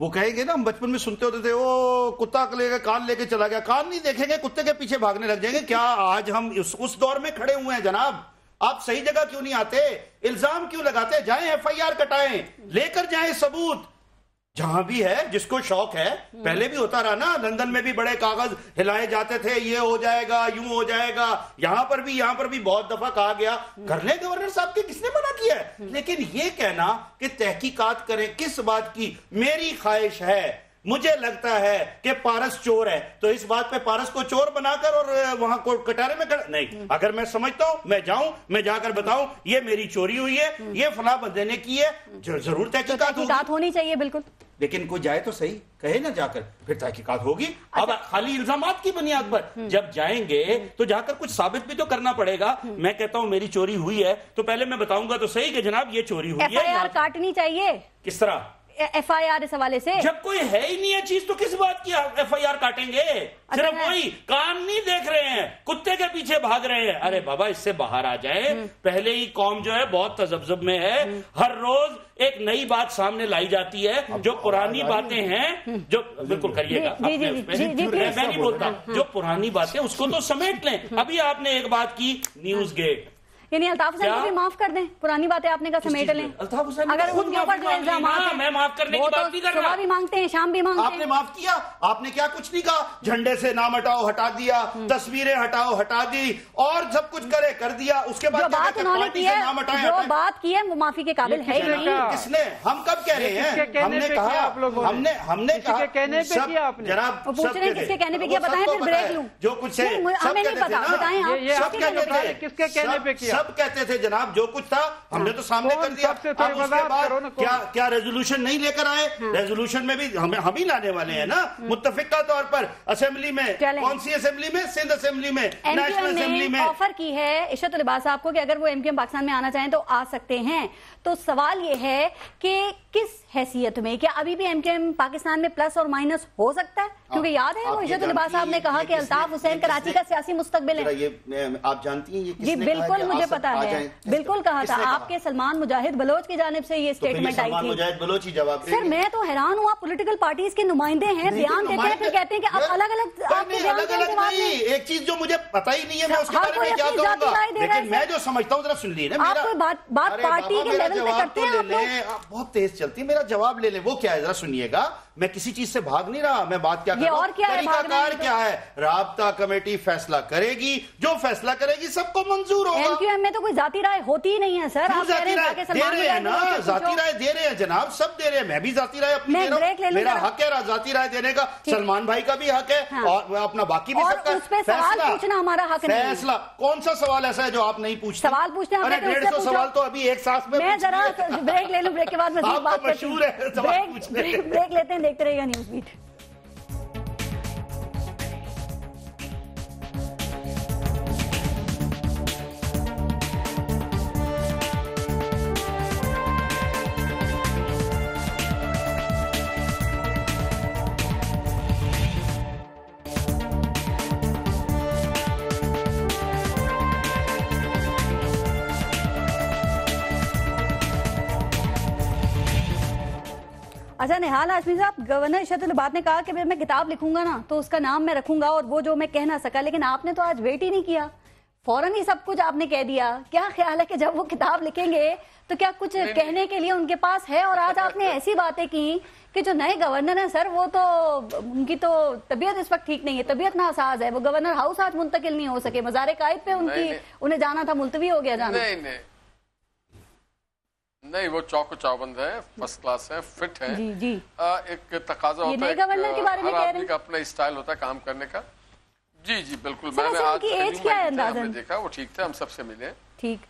وہ کہیں گے نا، ہم بچپن میں سنتے ہوتے تھے، وہ کتا لے کے کان لے کے چلا گیا، کان نہیں دیکھیں گے، کتے کے پیچھے بھاگنے لگ جائیں گے۔ کیا آج ہم اس دور میں کھڑے ہوئے ہیں جناب؟ آپ صحیح جگہ کیوں نہیں آتے؟ الزام کیوں لگاتے؟ جائیں ایف آئی آر کٹائیں، لے کر جائیں ثبوت، جہاں بھی ہے، جس کو شوق ہے۔ پہلے بھی ہوتا رہا نا، لندن میں بھی بڑے کاغذ ہلائے جاتے تھے، یہ ہو جائے گا، یوں ہو جائے گا، یہاں پر بھی بہت دفعہ کہا گیا کر لیں گورنر صاحب کے، کس نے منع کیا ہے؟ لیکن یہ کہنا کہ تحقیقات کریں، کس بات کی؟ میری خواہش ہے، مجھے لگتا ہے کہ پارس چور ہے، تو اس بات پہ پارس کو چور بنا کر اور وہاں کو کٹارے میں نہیں، اگر میں سمجھتا ہوں میں جاؤں، میں جا کر بتاؤں یہ میری چوری ہوئی ہے، یہ فلاں بندے نے کی ہے، ضرور تحقیقات ہونی چاہیے، بالکل۔ لیکن کوئی جائے تو صحیح، کہے نا جا کر، پھر تحقیقات ہوگی۔ اب خالی الزامات کی بنیاد پر جب جائیں گے تو جا کر کچھ ثابت بھی تو کرنا پڑے گا۔ میں کہتا ہوں میری چوری ہوئی ہے تو پہلے میں بتاؤں گا تو صحیح کہ جناب یہ چوری ہوئی ہے۔ ایف آئی آر کاٹنی چاہیے۔ کس طرح FIR इस हवाले से? जब कोई है ही नहीं है चीज तो किस बात की FIR काटेंगे? सिर्फ वही काम नहीं देख रहे हैं, कुत्ते के पीछे भाग रहे हैं। अरे बाबा इससे बाहर आ जाए। पहले ही कौम जो है बहुत तजब्जुब में है, हर रोज एक नई बात सामने लाई जाती है। जो पुरानी बातें हैं, जो बिल्कुल करिएगा मैं नहीं बोलता, जो पुरानी बातें उसको तो समेट लें। अभी आपने एक बात की न्यूज गेट, यानी अल्ताफ हुसैन को भी माफ कर दें, पुरानी बातें आपने कहा समेट लें। अल्ताफ हुसैन अगर उनके ऊपर जो इल्जामात हैं, मैं माफ करने की बात नहीं कर रहा। सुबह भी मांगते हैं, शाम भी मांगते हैं। आपने माफ किया? आपने क्या कुछ नहीं कहा? झंडे से नाम हटाओ, हटा दिया, तस्वीरें हटाओ, हटा दी, और सब कुछ करे कर दिया। उसके बाद जो बात उन्होंने की है, जो बात की है वो माफी के काबिल है ही नहीं। किसने? हम कब कह रहे हैं? हमने कहा, हमने कहा कहने पे किया आपने। जनाब पूछ रहे हैं किसके कहने पे किया, बताएं फिर ब्रेक लूं। जो कुछ है हमें नहीं पता, बताएं आप। सब कहते थे, किसके कहने पे किया? सब कहते थे जनाब जो कुछ था हमने तो सामने कर दिया। अब उसके बाद क्या रेजोल्यूशन नहीं लेकर आए? रेजोल्यूशन में भी हम ही लाने वाले हैं ना, मुत्तफिका तौर पर। असेंबली में, कौन सी असेंबली में? सिंध असेंबली में, नेशनल असेंबली में ऑफर की है इशरत उल इबाद साहब को कि अगर वो MQM पाकिस्तान में आना चाहें तो आ सकते हैं। तो सवाल ये है कि किस हैसियत में, क्या अभी भी MQM पाकिस्तान में प्लस और माइनस हो सकता है? क्योंकि याद है वो इशरत उल इबाद साहब ने कहा कि अल्ताफ हुसैन कराची का सियासी मुस्तकबिल है। ये आप जानती हैं ये जी बिल्कुल मुझे पता है, बिल्कुल कहा था आपके सलमान मुजाहिद बलोच की जानिब से ये स्टेटमेंट आई थी। मुजाहिद बलोच ही जवाब सर मैं तो हैरान हूँ, आप पॉलिटिकल पार्टीज के नुमाइंदे हैं, बयान देते हैं फिर कहते हैं कि आप अलग अलग। एक चीज जो मुझे पता ही नहीं है मैं उसके बारे में क्या कहूँगा, लेकिन मैं जो समझता हूँ जरा सुन लीजिए। आप कोई बात पार्टी के लेवल पे करते हैं, आप बहुत तेज चलती है। मेरा जवाब ले ले, वो क्या है जरा सुनिएगा। मैं किसी चीज से भाग नहीं रहा, मैं बात क्या कर रहा हूं, तरीकाकार क्या है। राब्ता कमेटी फैसला करेगी, जो फैसला करेगी सबको मंजूर होगा। MQM में तो कोई जाती राय होती ही नहीं है सर। आप जाती राय दे रहे हैं ना, जाती राय दे रहे हैं जनाब, सब दे रहे हैं। मैं भी जाती राय अपनी दे रहा हूं, मेरा हक है जाती राय देने का, सलमान भाई का भी हक है और अपना बाकी भी सबका। सवाल पूछना हमारा हक नहीं। फैसला कौन सा सवाल ऐसा है जो आप नहीं पूछते? सवाल पूछते हैं। 150 सवाल तो अभी एक सांस में। मैं जरा ब्रेक ले लूं, ब्रेक के बाद मैं बात मशहूर है सवाल पूछने। ब्रेक लेते हैं, देखते रहिएगा न्यूज़ बीट। अच्छा निहाल हाशमी साहब, गवर्नर इशरत उल इबाद ने कहा कि मैं किताब लिखूंगा ना तो उसका नाम मैं रखूंगा और वो जो मैं कह ना सका, लेकिन आपने तो आज वेट ही नहीं किया, फौरन ही सब कुछ आपने कह दिया। क्या ख्याल है कि जब वो किताब लिखेंगे तो क्या कुछ कहने के लिए उनके पास है? और आज आपने ऐसी बातें की कि जो नए गवर्नर हैं सर, वो तो उनकी तो तबीयत इस वक्त ठीक नहीं है, तबीयत नासाज है, वो गवर्नर हाउस आज मुंतकिल नहीं हो सके, मज़ार कायद पे उन्हें जाना था, मुलतवी हो गया जाना। नहीं, वो चौको चौबंद है, फर्स्ट क्लास है, फिट है। जी जी। एक तकाजा होता है, गवर्नर के बारे में हर आदमी का अपना स्टाइल होता है काम करने का। जी जी बिल्कुल। मैंने आज एज क्या है अंदाज़न? देखा वो ठीक था, हम सबसे मिले। ठीक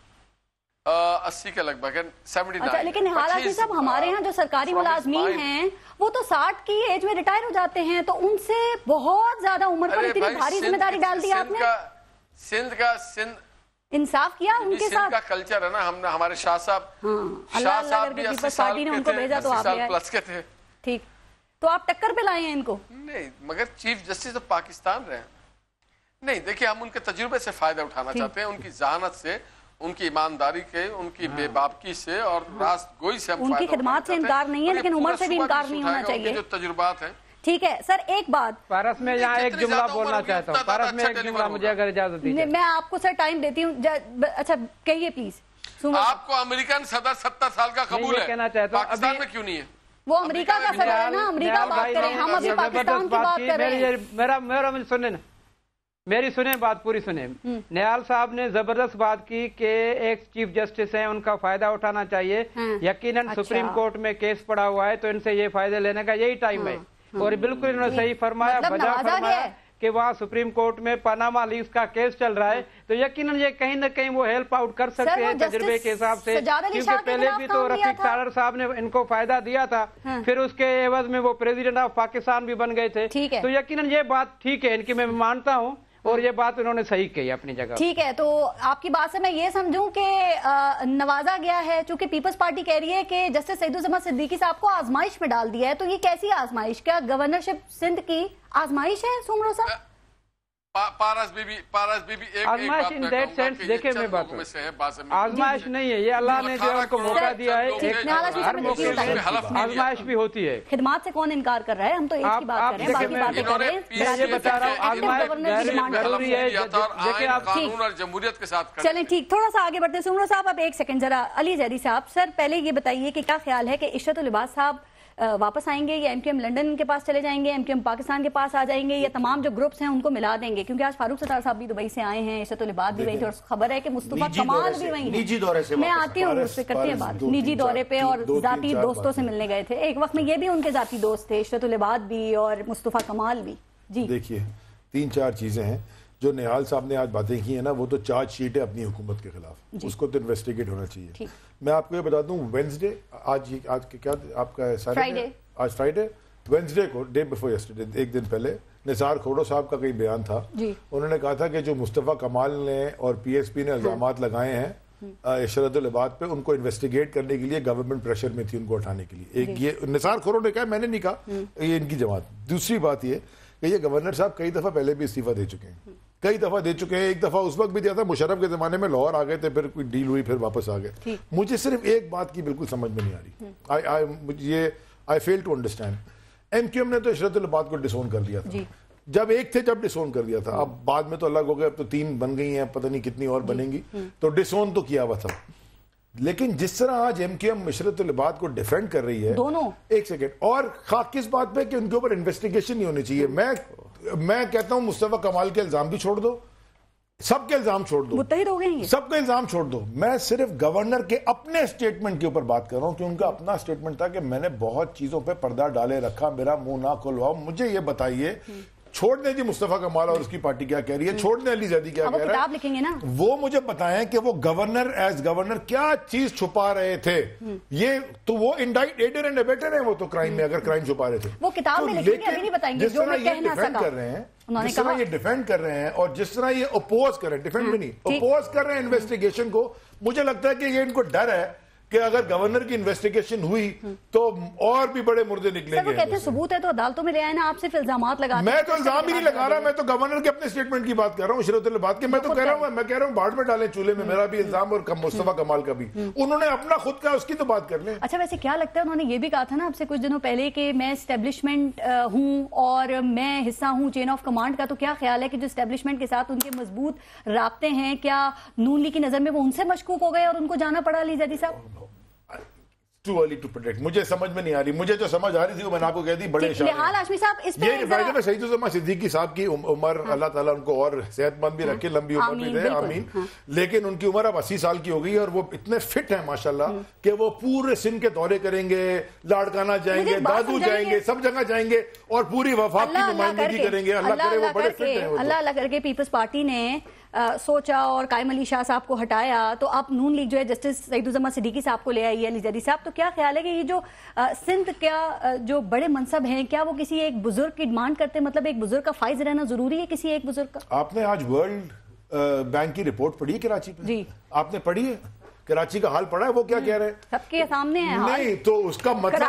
80 के लगभग है, 79। अच्छा, लेकिन हालांकि सब हमारे यहाँ जो सरकारी मुलाजमीन हैं वो तो 60 की एज में रिटायर हो जाते हैं, तो उनसे बहुत ज्यादा उम्र पर इतनी भारी जिम्मेदारी डाल दी आपने। सिंध इंसाफ किया उनके साथ का कल्चर है ना। हमने हमारे शाह साहब भी 80 साल प्लस के थे। ठीक, तो आप टक्कर पे लाए हैं इनको? नहीं, मगर चीफ जस्टिस ऑफ पाकिस्तान रहे। नहीं देखिए, हम उनके तजुर्बे से फायदा उठाना चाहते हैं, उनकी जहानत से, उनकी ईमानदारी के, उनकी बेबाकी से और रास्त गोई से हम उनकी खिदमत से इनकार नहीं है, लेकिन उम्र से भी इनकार नहीं होना चाहिए। जो तजुर्बात है। ठीक है सर, एक बात पारस में यहाँ एक जुमला बोलना चाहता हूँ, पारस में एक जुमला मुझे अगर इजाजत दीजिए। मैं आपको सर टाइम देती हूँ। अच्छा कहिए प्लीज। आपको अमेरिकन सदर 70 साल का कबूल है, कहना चाहता हूँ पाकिस्तान में क्यों नहीं है? वो अमेरिका का सदर है ना, अमेरिका बात करें, हम अभी पाकिस्तान की बात कर रहे हैं। मेरा सुने ना, मेरी सुने बात पूरी सुने। निहाल साहब ने जबरदस्त बात की कि एक चीफ जस्टिस हैं, उनका फायदा उठाना चाहिए। यकीनन सुप्रीम कोर्ट में केस पड़ा हुआ है तो इनसे ये फायदे लेने का यही टाइम है। और बिल्कुल इन्होंने सही फरमाया, बजा फरमाया कि वहाँ सुप्रीम कोर्ट में पनामा लीक्स का केस चल रहा है, तो यकीनन ये कहीं न कहीं वो हेल्प आउट कर सकते हैं तजुर्बे के हिसाब से, क्योंकि पहले भी तो रफीक सागर साहब ने इनको फायदा दिया था, फिर उसके एवज में वो प्रेसिडेंट ऑफ पाकिस्तान भी बन गए थे। तो यकीनन ये बात ठीक है इनकी, मैं मानता हूँ। اور یہ بات انہوں نے صحیح کہی اپنی جگہ. ٹھیک ہے, تو آپ کی بات سے میں یہ سمجھوں کہ نوازا گیا ہے, چونکہ پیپلز پارٹی کہہ رہی ہے کہ جسٹس سعید الزمان صدیقی صاحب کو آزمائش میں ڈال دیا ہے, تو یہ کیسی آزمائش, کیا گورنرشپ سندھ کی آزمائش ہے سومرو صاحب؟ پارس بی بی ایک آزمائش ان دیٹ سینس, دیکھیں میں بات آزمائش نہیں ہے, یہ اللہ نے جو ان کو موقع دیا ہے, ہر موقع میں آزمائش بھی ہوتی ہے. خدمات سے کون انکار کر رہا ہے, ہم تو ایک کی بات کر رہے ہیں, باقی باتیں کر رہے ہیں. یہ بتا رہا ہوں آزمائش ضروری ہے, دیکھیں آپ قانون اور جمہوریت کے ساتھ. چلیں ٹھیک, تھوڑا سا آگے بڑھتے ہیں. سومرو صاحب اب ایک سیکنڈ ذرا, علی زیدی صاحب سر پہلے یہ بتائیے کہ کیا خیال ہے کہ عشرت العباد صاحب واپس آئیں گے یا ایم کیو ایم لنڈن کے پاس چلے جائیں گے, ایم کیو ایم پاکستان کے پاس آ جائیں گے, یا تمام جو گروپس ہیں ان کو ملا دیں گے, کیونکہ آج فاروق ستار صاحب بھی دبئی سے آئے ہیں, عشرت العباد بھی وہیں تھے, اور خبر ہے کہ مصطفیٰ کمال بھی وہیں ہیں. میں آتی ہوں اس پہ, کرتے ہیں بات نجی دورے پہ, اور ذاتی دوستوں سے ملنے گئے تھے ایک وقت میں, یہ بھی ان کے ذاتی دوست تھے, عشرت العباد بھی اور مصطفیٰ کمال بھی. جی دیکھیے 3-4 چیزیں ہیں جو نہال صاحب نے آج باتیں کی ہیں نا, وہ تو چارج شیٹ ہے اپنی حکومت کے خلاف, اس کو تو انویسٹیگیٹ ہونا چاہیے. میں آپ کو یہ بتا دوں, وینسڈے آج کیا آپ کا آج فرائیڈے, وینسڈے کو ڈے بفور یسٹرڈے, ایک دن پہلے نثار کھوڑو صاحب کا کئی بیان تھا. انہوں نے کہا تھا کہ جو مصطفیٰ کمال نے اور پی ایس پی نے الزامات لگائے ہیں عشرت العباد پہ, ان کو انویسٹیگیٹ کرنے کے لیے گورنمنٹ پریشر میں تھی ان کو اٹھانے کے لیے. ایک یہ نثار کھوڑو نے کہا, میں نے نہیں کہا, یہ ان کی جماعت. دوسری بات یہ کہ یہ گورنر صاحب کئی دفعہ پہلے بھی استعفیٰ دے چکے ہیں, کئی دفعہ دے چکے ہیں. ایک دفعہ اس وقت بھی دیا تھا مشرف کے زمانے میں, لاہور آ گئے تھے, پھر کوئی ڈیل ہوئی, پھر واپس آ گئے. مجھے صرف ایک بات کی بالکل سمجھ میں نہیں آ رہی, I feel to understand. M Q M نے تو عشرت العباد کو ڈسون کر دیا تھا, جب ایک تھے جب ڈسون کر دیا تھا. اب بعد میں تو الگ ہو گئے, اب تو 3 بن گئی ہیں, پتہ نہیں کتنی اور بنیں گی, تو ڈسون تو کیا ہوا تھا. لیکن جس طرح آج ایم کیو ایم عشرت العباد کو ڈیفینڈ کر رہی ہے دونوں, ایک سیکنڈ, اور خاک کس بات پہ کہ ان کے اوپر انویسٹیگیشن نہیں ہونی چاہیے. میں کہتا ہوں مصطفیٰ کمال کے الزام بھی چھوڑ دو, سب کے الزام چھوڑ دو, متحد ہو گئے ہیں, سب کا الزام چھوڑ دو. میں صرف گورنر کے اپنے اسٹیٹمنٹ کے اوپر بات کر رہا ہوں, کہ ان کا اپنا اسٹیٹمنٹ تھا کہ میں نے بہت چیزوں پہ پردہ ڈالے رکھا, میرا منہ نہ کھلواؤ. مجھے یہ بتائیے, چھوڑ دیں جی مصطفیٰ کمال اور اس کی پارٹی کیا کہہ رہی ہے, چھوڑ دیں علی زیدی کیا کہہ رہا ہے, وہ مجھے بتائیں کہ وہ گورنر ایز گورنر کیا چیز چھپا رہے تھے. یہ تو وہ ایڈر اینڈ ایبیٹر ہیں, وہ تو کرائم میں اگر کرائم چھپا رہے تھے, وہ کتاب میں لکھیں گے, ابھی نہیں بتائیں گے. جو میں کہنا سکا کر رہے ہیں, جس طرح یہ ڈیفینڈ کر رہے ہیں اور جس طرح یہ اپوز کر رہے ہیں, ڈیفینڈ بھی نہیں, اپوز کر رہے ہیں انویسٹیگیشن کو, مجھے لگتا ہے کہ یہ ان کو ڈر ہے کہ اگر گورنر کی انویسٹیگیشن ہوئی تو اور بھی بڑے مردے نکلیں گے. وہ کہتے ہیں ثبوت ہے تو عدالتوں میں لے آئے نا, آپ صرف الزامات لگاتے ہیں. میں تو الزام ہی نہیں لگا رہا, میں تو گورنر کے اپنے اسٹیٹمنٹ کی بات کر رہا ہوں, عشرت العباد کے. میں تو کہہ رہا ہوں بھاڑ میں ڈالیں چولہے میں, میرا بھی الزام اور مصطفیٰ کمال کا بھی. انہوں نے اپنا خود کا, اس کی تو بات کر لیں. اچھا ویسے کیا لگتا ہے, انہوں نے یہ بھی کہا تھا نا آپ سے کچھ دنوں پہلے کہ میں اسٹیبلشمنٹ ہوں اور میں حصہ ہوں چین آف کمانڈ کا, تو کیا خیال ہے کہ جو اسٹیبلشمنٹ کے ساتھ ان کے مضبوط رابطے ہیں, کیا نون لیگ کی نظر میں وہ ان سے مشکوک ہو گئے اور ان کو جانا پڑا علی زیدی صاحب؟ Too early to predict. مجھے سمجھ میں نہیں آ رہی, مجھے جو سمجھ آ رہی تھی وہ میں نے آپ کو کہہ دی, بڑے اشارے. یہ فائدے میں سعید الزمان صدیقی صاحب کی عمر, اللہ تعالیٰ ان کو اور صحت مند بھی رکھے, لمبی عمر بھی دے, آمین. لیکن ان کی عمر اب 80 سال کی ہو گئی اور وہ اتنے فٹ ہیں ماشاءاللہ کہ وہ پورے سندھ کے دورے کریں گے, لاڑکانہ جائیں گے, دادو جائیں گے, سب جگہ جائیں گے اور پوری وفاق کی نمائندگی کریں گے. اللہ کرے وہ بڑے فٹ ہیں. اللہ اللہ کر کے پیپلز پارٹی نے سوچا اور قائم علی شاہ صاحب کو ہٹایا, تو اب نون لیگ جو ہے جسٹس سعید الزمان صدیقی صاحب کو لے آئی ہے, علی زیدی صاحب. تو کیا خیال ہے کہ یہ جو سندھ کیا جو بڑے منصب ہیں, کیا وہ کسی ایک بزرگ کی ڈیمانڈ کرتے ہیں, مطلب ایک بزرگ کا فائز رہنا ضروری ہے کسی ایک بزرگ کا؟ آپ نے آج ورلڈ بینک کی رپورٹ پڑھی ہے کراچی پہ؟ جی آپ نے پڑھی ہے؟ کراچی کا حال پڑا ہے وہ کیا کہہ رہے ہیں؟ سب کے سامنے ہے. نہیں تو اس کا مطلب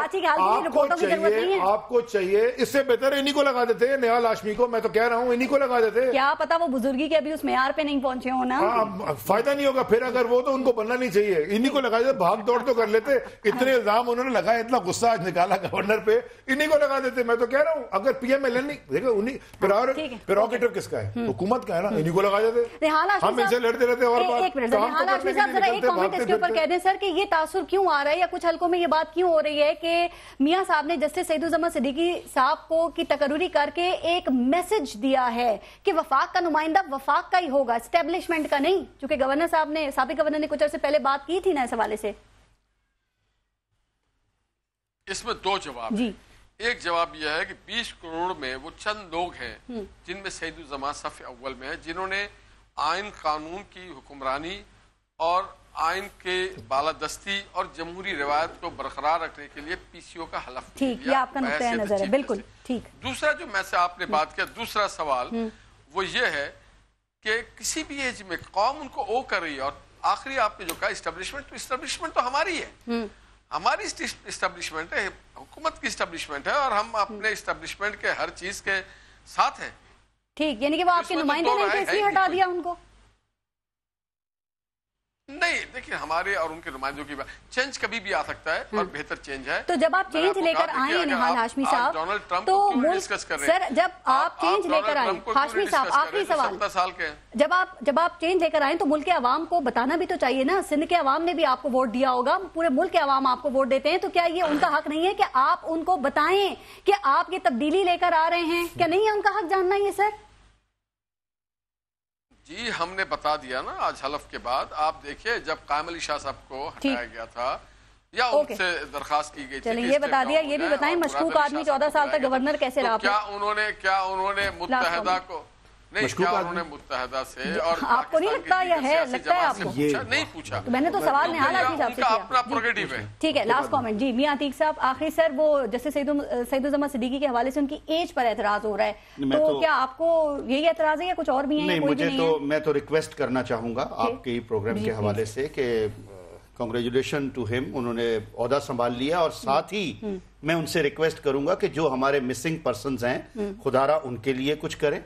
آپ کو چاہیے, اس سے بہتر انہی کو لگا دیتے, نہال ہاشمی کو. میں تو کہہ رہا ہوں انہی کو لگا دیتے. کیا پتا وہ بزرگی کے ابھی اس معیار پہ نہیں پہنچے ہونا, فائدہ نہیں ہوگا پھر. اگر وہ تو ان کو بننا نہیں چاہیے, انہی کو لگا دیتے, بھاگ دوڑ تو کر لیتے. اتنے الزام انہوں نے لگائے, اتنا غصہ آج نکالا گورنر پہ, انہی کو لگا دیتے. میں تو کہہ رہا ہوں اگر پی ایم ایل این نہیں دیکھو, پریروگیٹو کس کا ہے, حکومت کا ہے نا, انہی کو لگا دیتے. ہم ان سے لڑتے رہتے. اور سر کہ یہ تاثر کیوں آ رہا ہے, یا کچھ حلقوں میں یہ بات کیوں ہو رہی ہے کہ میاں صاحب نے جسٹس سعید الزمان صدیقی صاحب کو کی تقرری کر کے ایک میسج دیا ہے کہ وفاق کا نمائندہ وفاق کا ہی ہوگا, اسٹیبلشمنٹ کا نہیں, چونکہ گورنر صاحب نے, سابق گورنر نے کچھ عرصے پہلے بات کی تھی نا اس حوالے سے. اس میں 2 جواب جی. ایک جواب یہ ہے کہ 20 کروڑ میں وہ چند لوگ ہیں جن میں سعید الزمان صف اول میں ہے, جنہوں نے آئین قانون کی حکمرانی اور آئین کے بالادستی اور جمہوری روایت کو برقرار رکھنے کے لیے پی سی او کا حلف دیا. ٹھیک, یہ آپ کا نقطہ نظر ہے, بالکل ٹھیک. دوسرا جو میں سے آپ نے بات کیا, دوسرا سوال وہ یہ ہے کہ کسی بھی ایج میں قوم ان کو او کر رہی ہے. اور آخری آپ نے جو کہا اسٹیبلشمنٹ تو ہماری ہے, ہماری اسٹیبلشمنٹ ہے, حکومت کی اسٹیبلشمنٹ ہے, اور ہم اپنے اسٹیبلشمنٹ کے ہر چیز کے ساتھ ہیں. ٹھیک, یعنی کہ وہ آپ کے نمائندے نے اس لیے ہٹا دیا ان کو؟ نہیں, دیکھیں ہمارے اور ان کے نمائندوں کی بات, چینج کبھی بھی آ سکتا ہے اور بہتر چینج ہے. تو جب آپ چینج لے کر آئے نہال ہاشمی صاحب, تو سر جب آپ چینج لے کر آئیں, ہاشمی صاحب آخری سوال, 70 سال کے جب آپ چینج لے کر آئیں تو ملک کے عوام کو بتانا بھی تو چاہیے نا. سندھ کے عوام نے بھی آپ کو ووٹ دیا ہوگا, پورے ملک کے عوام آپ کو ووٹ دیتے ہیں, تو کیا یہ ان کا حق نہیں ہے کہ آپ ان کو بتائیں کہ آپ یہ تبدیلی لے کر آ رہے ہیں؟ کیا نہیں ہے ان کا حق جاننا یہ سر؟ جی ہم نے بتا دیا نا آج حلف کے بعد. آپ دیکھیے جب قائم علی شاہ صاحب کو ہٹایا گیا تھا یا ان سے درخواست کی گئی تھی, چلیں یہ بتا دیا, یہ بھی بتائیں مشکوک آدمی 14 سال تک گورنر کیسے رہا؟ کیا انہوں نے متحدہ کو نہیں, کیا انہوں نے متحدہ سے اور آپ کو نہیں لگتا یا ہے لگتا ہے آپ کو؟ نہیں پوچھا, میں نے تو سوال نہال ہاشمی صاحب سے کیا. اپنا پروگریٹو ہے. ٹھیک ہے, لاسٹ کامنٹ جی میاں عتیق صاحب. آخری سر وہ جیسے سعید الزمان صدیقی کے حوالے سے ان کی ایج پر اعتراض ہو رہا ہے, تو کیا آپ کو یہی اعتراض ہے یا کچھ اور بھی ہیں؟ نہیں, مجھے تو میں تو ریکویسٹ کرنا چاہوں گا آپ کے پروگرام کے حوالے سے کہ کنگریچولیشن ٹو ہم, انہوں نے عہدہ سنبھال لیا, اور ساتھ ہی میں ان سے ریکویسٹ کروں گا کہ جو ہمارے مسنگ پرسنز ہیں خدا ان کے لیے کچھ کریں,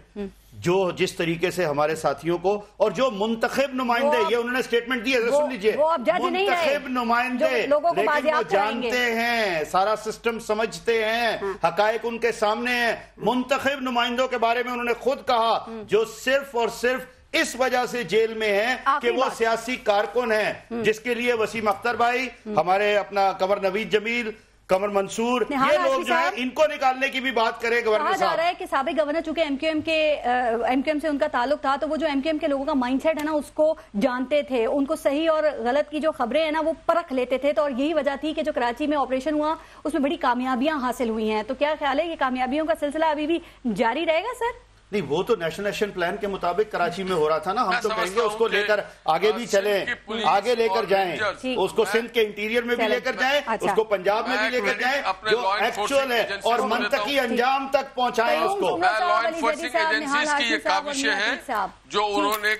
جو جس طریقے سے ہمارے ساتھیوں کو, اور جو منتخب نمائندے, یہ انہوں نے سٹیٹمنٹ دی ہے, سن لیجئے, منتخب نمائندے لیکن وہ جانتے ہیں, سارا سسٹم سمجھتے ہیں, حقائق ان کے سامنے ہیں. منتخب نمائندوں کے بارے میں انہوں نے خود کہا جو صرف اور صرف اس وجہ سے جیل میں ہیں کہ وہ سیاسی کارکن ہیں, جس کے لیے وسیم اختر بھائی, ہمارے اپنا قمر نوید جمیل, قمر منصور, یہ لوگ جو ہیں ان کو نکالنے کی بھی بات کرے گورنر صاحب. کہا جا رہا ہے کہ سابق گورنر چونکہ ایم کیو ایم سے ان کا تعلق تھا, تو وہ جو ایم کیو ایم کے لوگوں کا مائنڈ سیٹ ہے نا اس کو جانتے تھے, ان کو صحیح اور غلط کی جو خبریں ہیں نا وہ پرکھ لیتے تھے. تو اور یہی وجہ تھی کہ جو کراچی میں آپریشن ہوا اس میں بڑی کامیابیاں حاصل ہوئی ہیں. تو کیا خیال ہے یہ کامیابیوں کا سلسلہ ابھی بھی جاری رہے گا سر؟ نہیں, وہ تو نیشنل ایکشن پلان کے مطابق کراچی میں ہو رہا تھا نا, ہم تو کہیں گے اس کو لے کر آگے بھی چلیں, آگے لے کر جائیں, اس کو سندھ کے انٹیریئر میں بھی لے کر جائیں, اس کو پنجاب میں بھی لے کر جائیں, جو ایکچوئل ہے, اور منطقی انجام تک پہنچائیں اس کو. لا انفورسنگ ایجنسیز کی یہ کاوشیں ہیں جو انہوں نے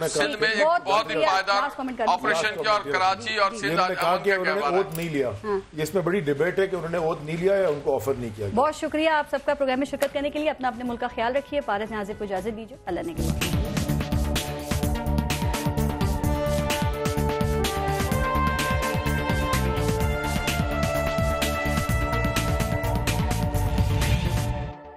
سندھ میں ایک بہت ہی پائیدار آپریشن کیا, اور کراچی اور سندھ نے کہا کہ انہوں نے عہد نہیں لیا. اس میں بڑی ڈیبیٹ ہے کہ انہوں نے عہد نہیں لیا یا ان کو آفر نہیں کیا. بہت شکریہ آپ سب کا پروگرام میں شرکت کرنے کے لیے. اپنا اپنے ملک کا خیال رکھیے. پارس ناظر کو اجازت دیجیے. اللہ نے